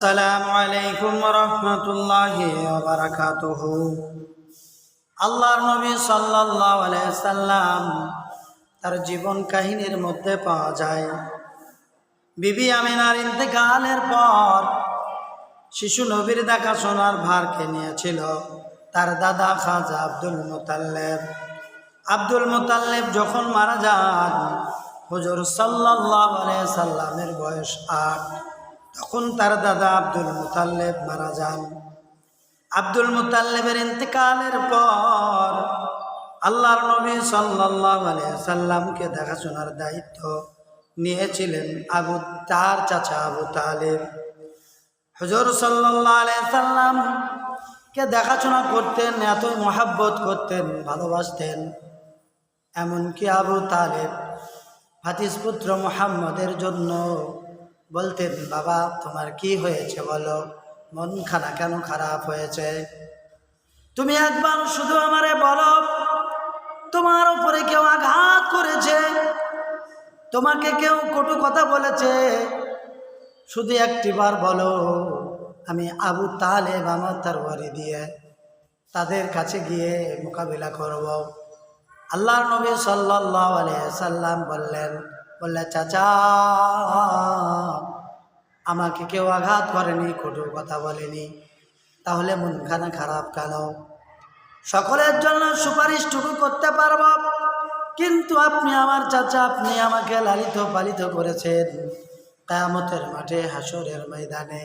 আসসালামু আলাইকুম ওয়া রাহমাতুল্লাহি ওয়া বারাকাতুহু। আল্লাহর নবী সাল্লাল্লাহু আলাইহি সাল্লাম তার জীবন কাহিনীর মধ্যে পাওয়া যায় বিবি আমিনার ইন্তেকালের পর শিশু নবীর দেখাশোনার ভার কে নিয়েছিল তার দাদা খাজা আব্দুল মুতাল্লিব। আব্দুল মুতাল্লিব যখন মারা যান, হুজুর সাল্লাল্লাহু আলাইহি সাল্লামের বয়স 8। তখন তার দাদা আব্দুল মুতাল্লিব মারা যান। আব্দুল মুতাল্লিবের ইন্তেকালের পর আল্লাহর নবী সাল্লাল্লাহু আলাইহি সাল্লামকে দেখাশোনার দায়িত্ব নিয়েছিলেন তার চাচা আবু তালিব। হুজুর সাল্লাল্লাহু আলাইহি সাল্লামকে দেখাশোনা করতেন, এতই মহব্বত করতেন, ভালোবাসতেন। এমনকি আবু তালিব হাদিস পুত্র মুহাম্মদের জন্য বলতেন, বাবা তোমার কি হয়েছে বলো, মন খানা কেন খারাপ হয়েছে? তুমি একবার শুধু আমারে বলো, তোমার উপরে কেউ আঘাত করেছে, তোমাকে কেউ কটু কথা বলেছে, শুধু একটিবার বলো, আমি আবু তালেব আমার তরবারি দিয়ে তাদের কাছে গিয়ে মোকাবিলা করব। আল্লাহর নবী সাল্লাল্লাহু আলাইহি সাল্লাম বললেন, চাচা আমাকে কেউ আঘাত করেনি, কটু কথা বলেনি, তাহলে মনখানা খারাপ কেন? সকলের জন্য সুপারিশটুকু করতে পারব, কিন্তু আপনি আমার চাচা, আপনি আমাকে লালিত পালিত করেছেন। কিয়ামতের মাঠে হাসরের ময়দানে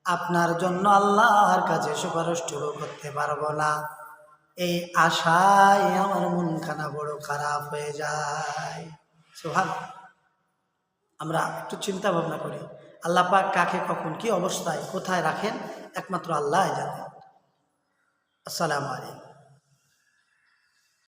আপনার জন্য আল্লাহর কাছে সুপারিশটুকু করতে পারবো না। এই আশায় আমার মনখানা বড় খারাপ হয়ে যায়। সুবহানাল্লাহ। আমরা একটু চিন্তা ভাবনা করি, আল্লাহ পাক কাকে কখন কি অবস্থায় কোথায় রাখেন একমাত্র আল্লাহ জানেন। আসসালামু আলাইকুম।